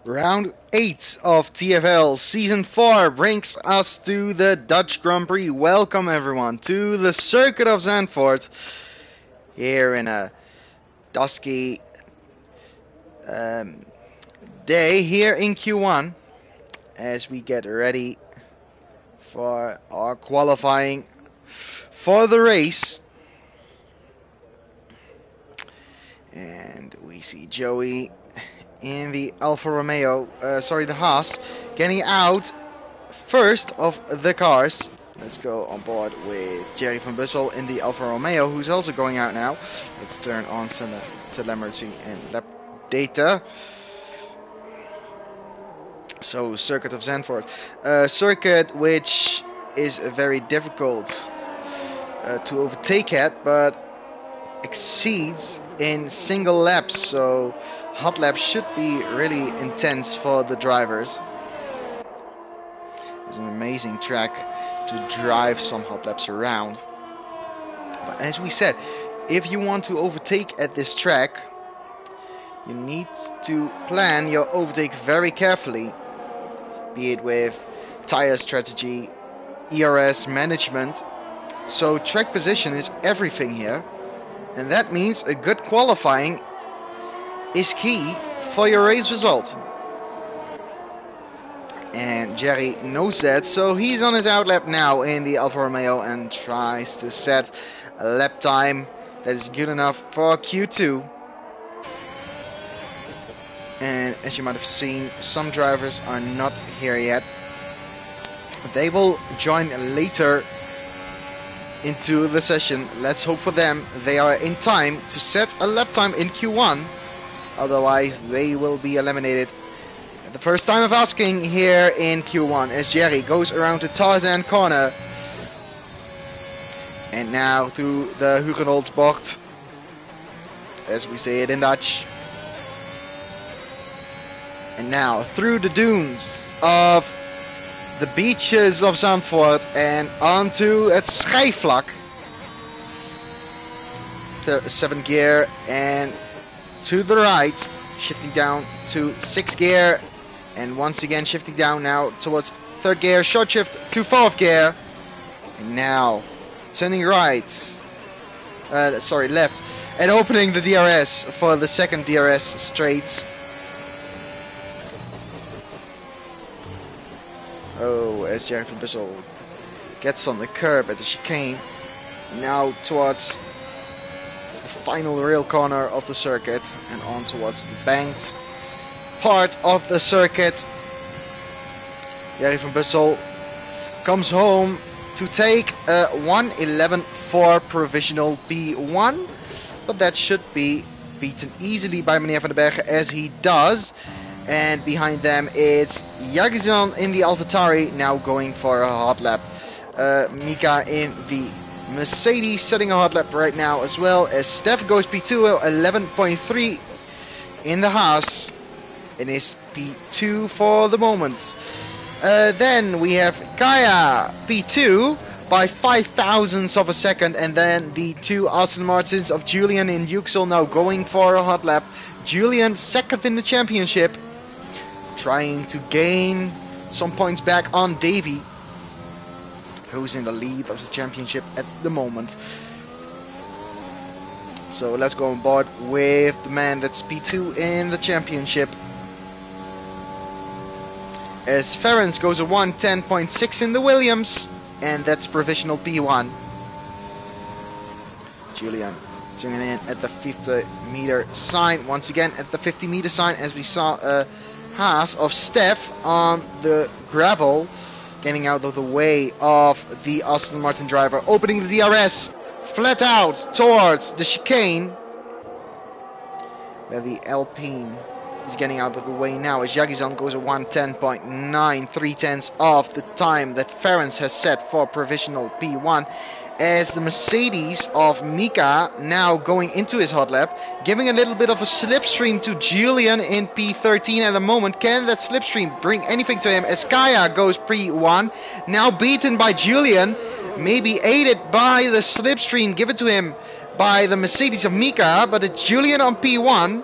Round 8 of TFL Season 4 brings us to the Dutch Grand Prix. Welcome everyone to the circuit of Zandvoort here in a dusky day here in Q1 as we get ready for our qualifying for the race. And we see Joey in the Alfa Romeo, the Haas, getting out first of the cars. Let's go on board with Jerry van Bussel in the Alfa Romeo, who's also going out now. Let's turn on some telemetry and lap data. So, circuit of Zandvoort. Circuit which is very difficult to overtake at, but exceeds in single laps. So, hot laps should be really intense for the drivers. It's an amazing track to drive some hot laps around. But as we said, if you want to overtake at this track, you need to plan your overtake very carefully, be it with tire strategy, ERS management. So track position is everything here, and that means a good qualifying is key for your race result. And Jerry knows that, so he's on his outlap now in the Alfa Romeo and tries to set a lap time that is good enough for Q2. And as you might have seen, some drivers are not here yet. They will join later into the session. Let's hope for them they are in time to set a lap time in Q1. Otherwise, they will be eliminated. The first time of asking here in Q1 as Jerry goes around the Tarzan corner. And now through the Hugenholzbocht, as we say it in Dutch. And now through the dunes of the beaches of Zandvoort and onto het schijfvlak. The 7th gear and to the right, shifting down to 6th gear. And once again shifting down now towards 3rd gear, short shift to 4th gear. And now turning right, left, and opening the DRS for the 2nd DRS straight. Oh, as Jerry van Bussel gets on the curb at the chicane. Now towards the final rail corner of the circuit and on towards the banked part of the circuit. Jerry van Bussel comes home to take a 1:11.4 provisional P1, but that should be beaten easily by meneer Van den Bergen, as he does. And behind them it's Jagizan in the AlphaTauri, now going for a hot lap. Mika in the Mercedes setting a hot lap right now, as well as Steph goes P2, 11.3 in the Haas. It is P2 for the moment. Then we have Kaya P2 by 5,000ths of a second, and then the two Aston Martins of Julian and Yüksel now going for a hot lap. Julian second in the championship, trying to gain some points back on Davy, who's in the lead of the championship at the moment. So let's go on board with the man that's P2 in the championship. As Ferrens goes a 1:10.6 in the Williams, and that's provisional P1. Julian tuning in at the 50-meter sign, once again at the 50-meter sign, as we saw a Haas of Steph on the gravel, getting out of the way of the Aston Martin driver, opening the DRS flat out towards the chicane, where the Alpine is getting out of the way now as Jagizan goes a 1:10.9, 3/10 of the time that Ferrens has set for provisional P1, as the Mercedes of Mika now going into his hot lap, giving a little bit of a slipstream to Julian in P13 at the moment. Can that slipstream bring anything to him as Kaya goes P1, now beaten by Julian, maybe aided by the slipstream given to him by the Mercedes of Mika, but it's Julian on P1.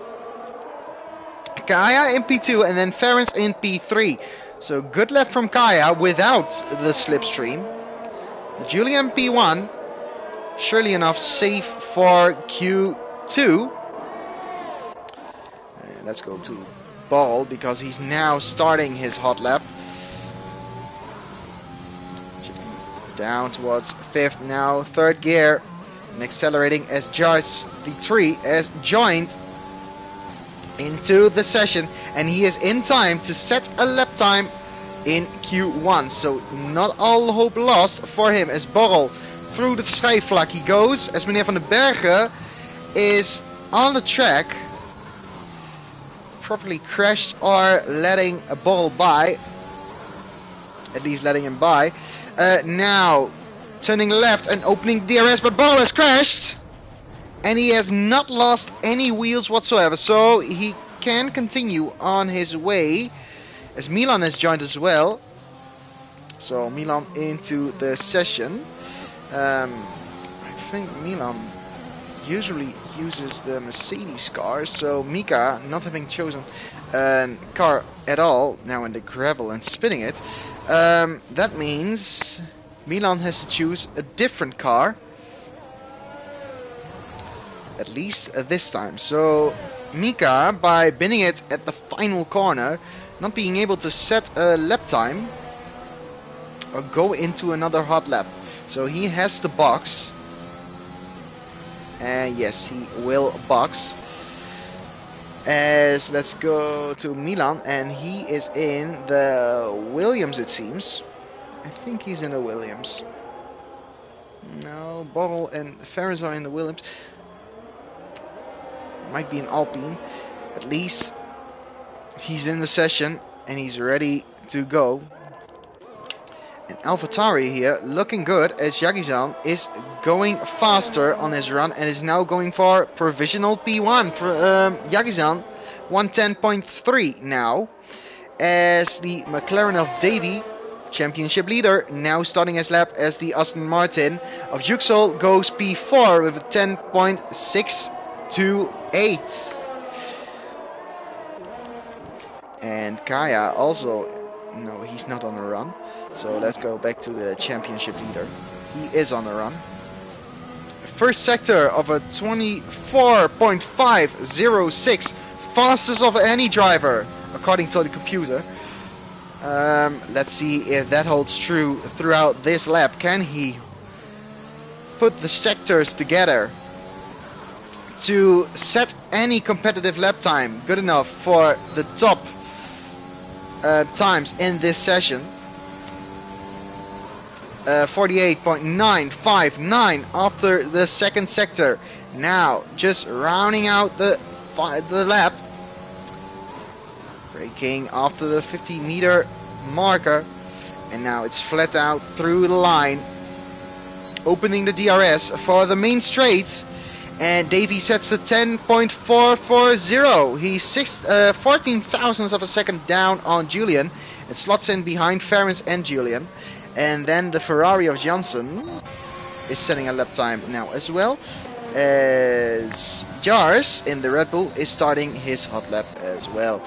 Kaya in P2 and then Ferenc in P3. So good lap from Kaya without the slipstream. Julian P1, surely enough safe for Q2. Let's go to Ball because he's now starting his hot lap. Shifting down towards 5th now, 3rd gear. And accelerating as Jars V3 has joined into the session, and he is in time to set a lap time in Q1. So not all hope lost for him as Borrell through the schijfvlak he goes, as meneer Van den Bergen is on the track, properly crashed or letting a Borrell by, at least letting him by. Now turning left and opening DRS, but Borrell has crashed and he has not lost any wheels whatsoever, so he can continue on his way as Milan has joined as well. So Milan into the session. I think Milan usually uses the Mercedes car, so Mika not having chosen a car at all now in the gravel and spinning it, that means Milan has to choose a different car, at least this time. So Mika, by binning it at the final corner, not being able to set a lap time or go into another hot lap, so he has to box. And yes, he will box. As let's go to Milan, and he is in the Williams, it seems. I think he's in the Williams. No, Borrell and Ferris are in the Williams. Might be an Alpine. At least he's in the session and he's ready to go. And AlphaTauri here looking good as Yagizan is going faster on his run and is now going for provisional P1 for Yagizan 110.3 now, as the McLaren of Davy, championship leader, now starting his lap as the Aston Martin of Yüksel goes P4 with a 10.628. And Kaya also, no, he's not on a run. So let's go back to the championship leader. He is on a run. First sector of a 24.506, fastest of any driver according to the computer. Let's see if that holds true throughout this lap. Can he put the sectors together to set any competitive lap time good enough for the top times in this session? 48.959 after the second sector. Now just rounding out the lap, braking after the 50-meter marker, and now it's flat out through the line, opening the DRS for the main straight, and Davy sets a 10.440. He's 14 thousandths of a second down on Julian. It slots in behind Ference and Julian. And then the Ferrari of Janssen is setting a lap time now as well, as Jars in the Red Bull is starting his hot lap as well.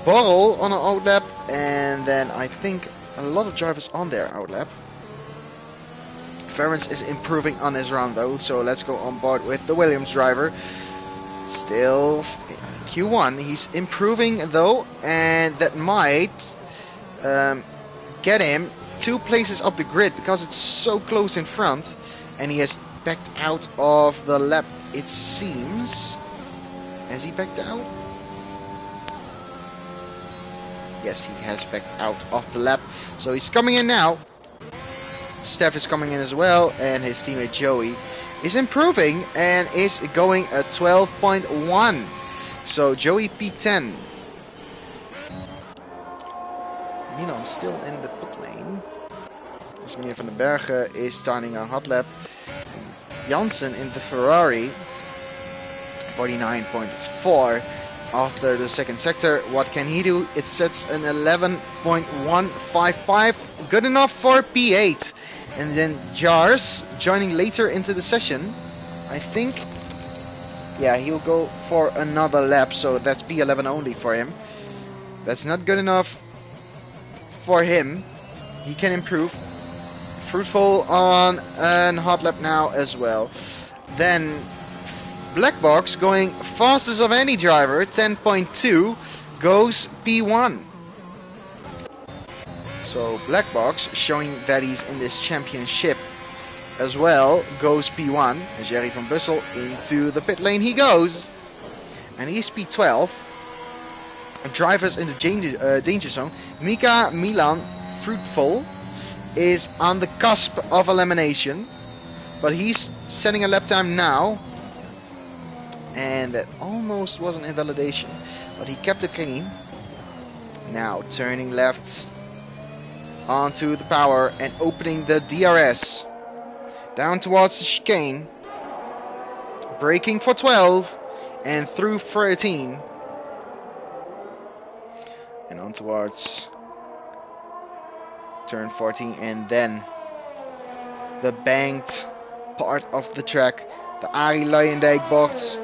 Borrell on an out lap, and then I think a lot of drivers on their out lap. Ference is improving on his round though, so let's go on board with the Williams driver. Still Q1, he's improving though, and that might get him 2 places up the grid because it's so close in front, and he has backed out of the lap, it seems. Has he backed out? Yes, he has backed out of the lap, so he's coming in now. Steph is coming in as well, and his teammate Joey is improving and is going at 12.1. So Joey P10. Milan still in the pit lane. As meneer Van den Bergen is starting a hot lap. Janssen in the Ferrari, 49.4 after the second sector. What can he do? It sets an 11.155, good enough for P8. And then Jars joining later into the session. I think Yeah, he'll go for another lap, so that's P11 only for him. That's not good enough for him. He can improve. Fruitful on a hot lap now as well. Then Black Box going fastest of any driver, 10.2, goes P1. So Black Box showing that he's in this championship as well, goes P1. As Jerry van Bussel into the pit lane he goes. And he's P12. Drivers in the danger zone. Mika, Milan, Fruitful is on the cusp of elimination. But he's setting a lap time now. And that almost was an invalidation. But he kept it clean. Now turning left onto the power and opening the DRS. Down towards the chicane. Braking for 12 and through 13. And on towards turn 14 and then the banked part of the track. The Arie Luijendijk bocht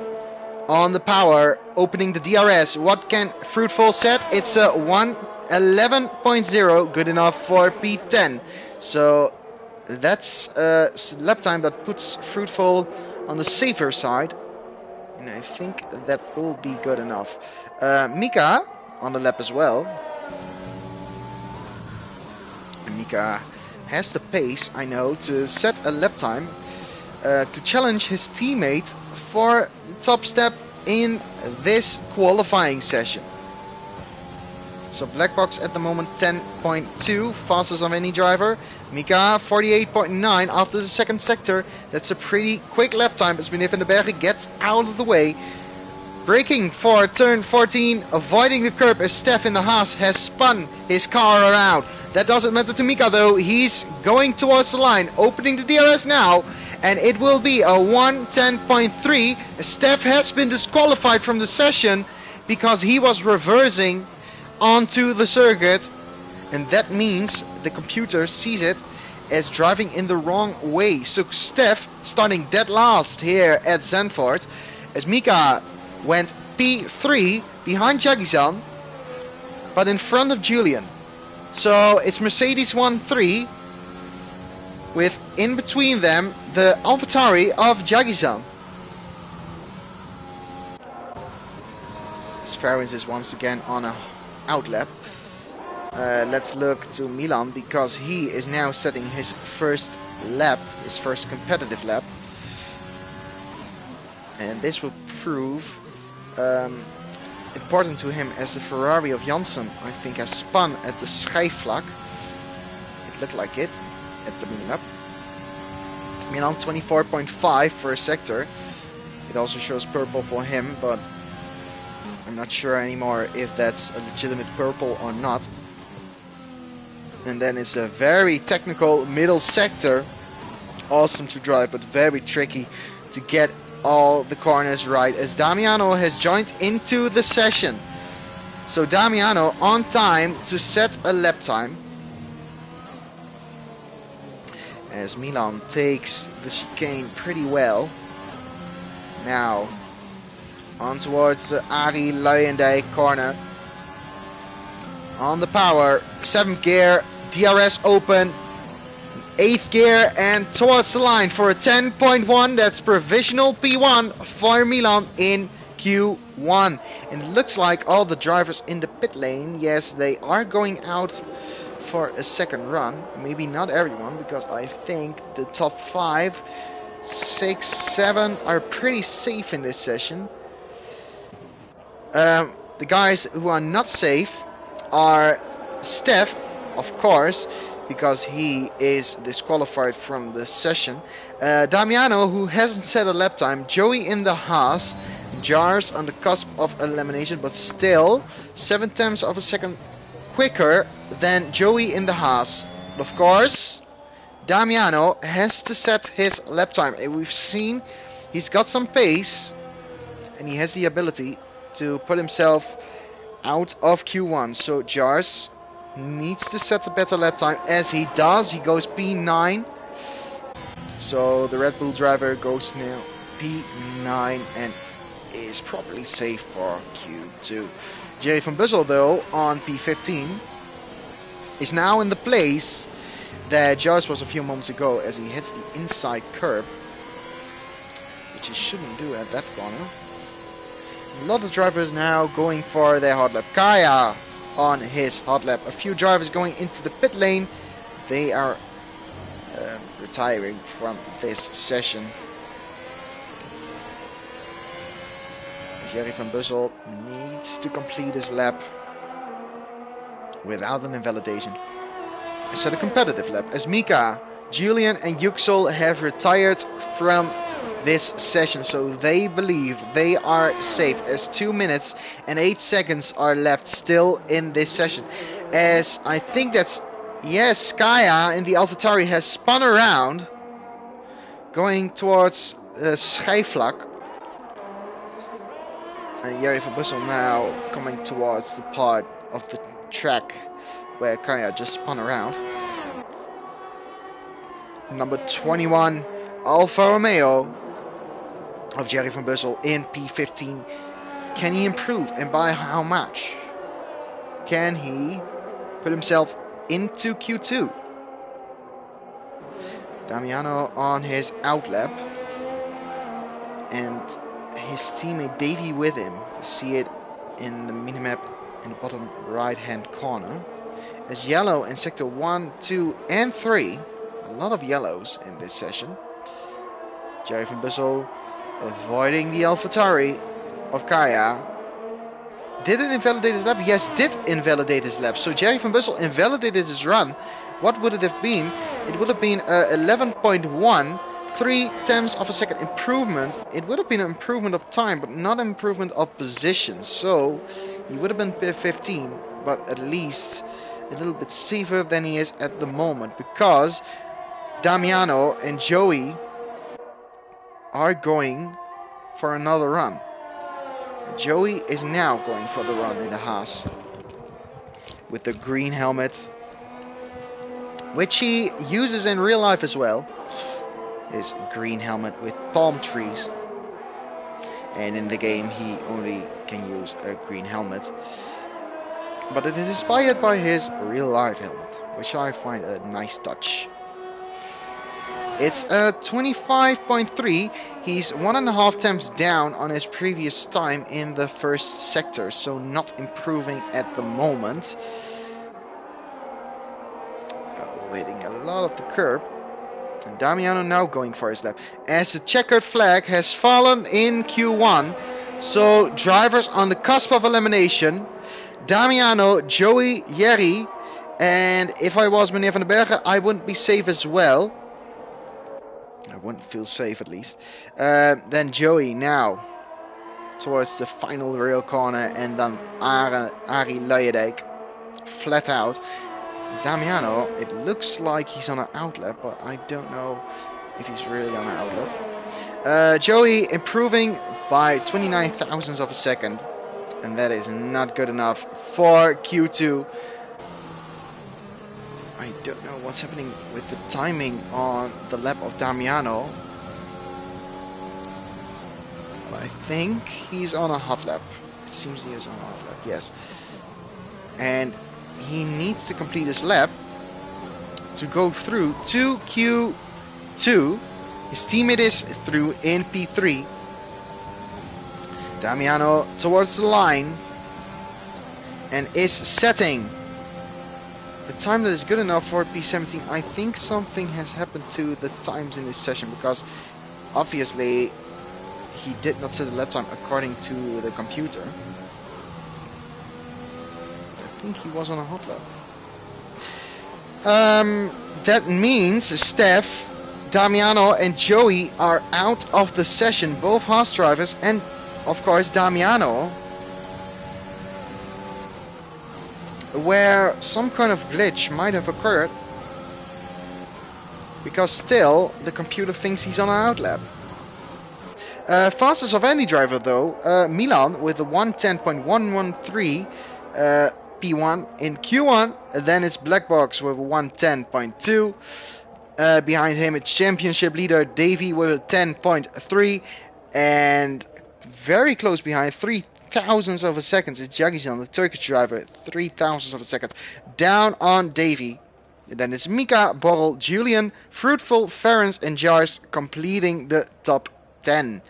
on the power, opening the DRS. What can Fruitful set? It's a 1:11.0, good enough for P10. So that's a lap time that puts Fruitful on the safer side. And I think that will be good enough. Mika on the lap as well. And Mika has the pace, I know, to set a lap time to challenge his teammate for top step in this qualifying session. So Black Box at the moment 10.2, fastest of any driver. Mika 48.9 after the second sector. That's a pretty quick lap time as Meneer van den Bergen gets out of the way. Braking for turn 14, avoiding the curb as Stef in the Haas has spun his car around. That doesn't matter to Mika though, he's going towards the line, opening the DRS now. And it will be a 1:10.3. Stef has been disqualified from the session because he was reversing onto the circuit. And that means the computer sees it as driving in the wrong way. So Stef starting dead last here at Zandvoort. As Mika went P3 behind Jagizan, but in front of Julian. So it's Mercedes 1-3. With in between them the AlphaTauri of Jagizan. Sparrowins is once again on a outlap. Let's look to Milan because he is now setting his first lap, his first competitive lap. And this will prove important to him as the Ferrari of Janssen, I think, has spun at the schijfvlak. It looked like it at the minimap. Milan 24.5 for a sector. It also shows purple for him, but I'm not sure anymore if that's a legitimate purple or not. And then it's a very technical middle sector. Awesome to drive, but very tricky to get all the corners right, as Damiano has joined into the session. So Damiano on time to set a lap time. As Milan takes the chicane pretty well. Now on towards the Arie Luijendijk corner. On the power, 7th gear, DRS open, 8th gear and towards the line for a 10.1. That's provisional P1 for Milan in Q1. And it looks like all the drivers in the pit lane, yes, they are going out for a second run. Maybe not everyone, because I think the top 5, 6, 7 are pretty safe in this session. The guys who are not safe are Stef, of course, because he is disqualified from the session. Damiano, who hasn't set a lap time. Joey in the Haas. Jars on the cusp of elimination, but still 0.7 of a second quicker than Joey in the Haas. But of course, Damiano has to set his lap time. We've seen he's got some pace and he has the ability to put himself out of Q1. So Jars needs to set a better lap time, as he does. He goes P9. So the Red Bull driver goes now P9 and is probably safe for Q2. Jerry van Bussel, though, on P15, is now in the place that Joyce was a few moments ago as he hits the inside curb, which he shouldn't do at that corner. A lot of drivers now going for their hot lap. Kaya on his hot lap. A few drivers going into the pit lane. They are retiring from this session. Jerry van Bussel needs to complete his lap without an invalidation. Set a competitive lap as Mika, Julian and Yüksel have retired from this session, so they believe they are safe as 2 minutes and 8 seconds are left still in this session. As I think that's, yes, Kaya in the AlphaTauri has spun around going towards Schijfvlak. And Jerry van Bussel now coming towards the part of the track where Kaya just spun around. Number 21, Alfa Romeo of Jerry van Bussel in P15. Can he improve, and by how much? Can he put himself into Q2? Damiano on his outlap, and his teammate Davey with him. You see it in the minimap in the bottom right hand corner. As yellow in sector 1, 2 and 3. A lot of yellows in this session. Jerry van Bussel avoiding the AlphaTauri of Kaya. Did it invalidate his lap? Yes, did invalidate his lap. So Jerry van Bussel invalidated his run. What would it have been? It would have been 11.1, 0.3 of a second improvement. It would have been an improvement of time, but not an improvement of position. So he would have been P15, but at least a little bit safer than he is at the moment, because Damiano and Joey are going for another run. Joey is now going for the run in the Haas with the green helmet, which he uses in real life as well. His green helmet with palm trees, and in the game he only can use a green helmet, but it is inspired by his real life helmet, which I find a nice touch. It's a 25.3. He's 1.5 tenths down on his previous time in the first sector, so not improving at the moment. Waiting a lot of the curb. And Damiano now going for his lap. As the checkered flag has fallen in Q1, so drivers on the cusp of elimination. Damiano, Joey, Jerry, and if I was Meneer van den Bergen, I wouldn't be safe as well. I wouldn't feel safe at least. Then Joey now towards the final rail corner, and then Arie Luijendijk flat out. Damiano, it looks like he's on an outlap, but I don't know if he's really on an outlap. Joey improving by 29 thousandths of a second, and that is not good enough for Q2. I don't know what's happening with the timing on the lap of Damiano, but I think he's on a hot lap. It seems he is on a hot lap, yes. And he needs to complete his lap to go through to Q2. His teammate is through in P3. Damiano towards the line and is setting the time that is good enough for P17. I think something has happened to the times in this session, because obviously he did not set the lap time according to the computer. I think he was on a hot lap. That means Steph, Damiano and Joey are out of the session, both Haas drivers, and of course Damiano, where some kind of glitch might have occurred, because still the computer thinks he's on an outlap. Fastest of any driver though, Milan with a 110.113 P1 in Q1, then it's Black Box with a 110.2. Behind him it's championship leader Davey with a 10.3, and very close behind, 3,000ths of a second. It's Jagizan, the Turkish driver, 3,000ths of a second. Down on Davy. And then it's Mika, Borrell, Julian, Fruitful, Ferens, and Jars completing the top 10.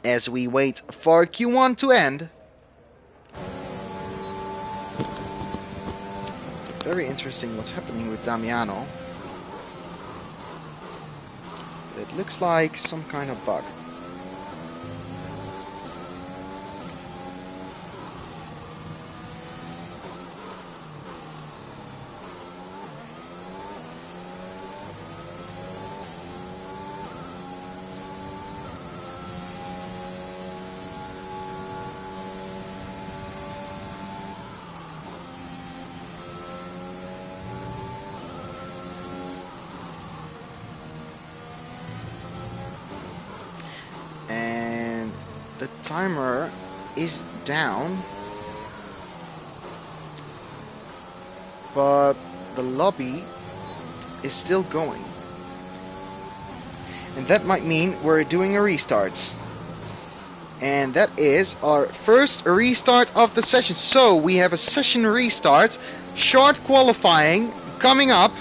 As we wait for Q1 to end. Very interesting what's happening with Damiano. It looks like some kind of bug. And the timer is down, but the lobby is still going, and that might mean we're doing a restart, and that is our first restart of the session. So we have a session restart, short qualifying coming up.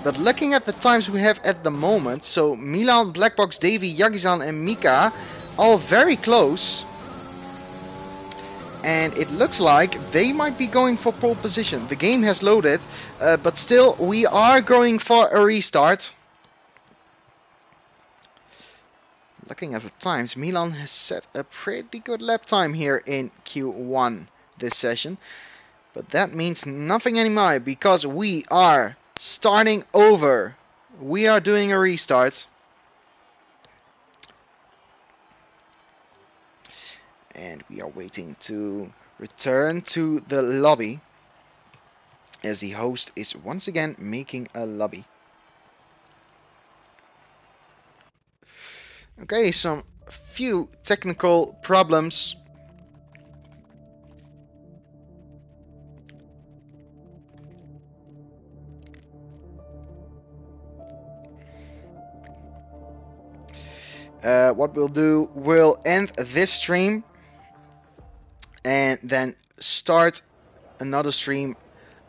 But looking at the times we have at the moment, so Milan, Blackbox, Davy, Jagizan and Mika, all very close. And it looks like they might be going for pole position. The game has loaded, but still we are going for a restart. Looking at the times, Milan has set a pretty good lap time here in Q1 this session. But that means nothing anymore because we are starting over. We are doing a restart. And we are waiting to return to the lobby as the host is once again making a lobby. Okay, some few technical problems. What we'll do, we'll end this stream and then start another stream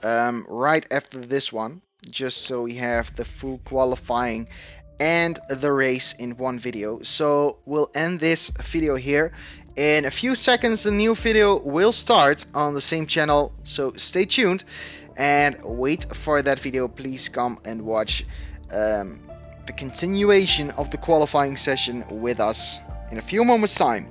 right after this one, just so we have the full qualifying and the race in one video. So we'll end this video here. In a few seconds the new video will start on the same channel, so stay tuned and wait for that video. Please come and watch the continuation of the qualifying session with us in a few moments time.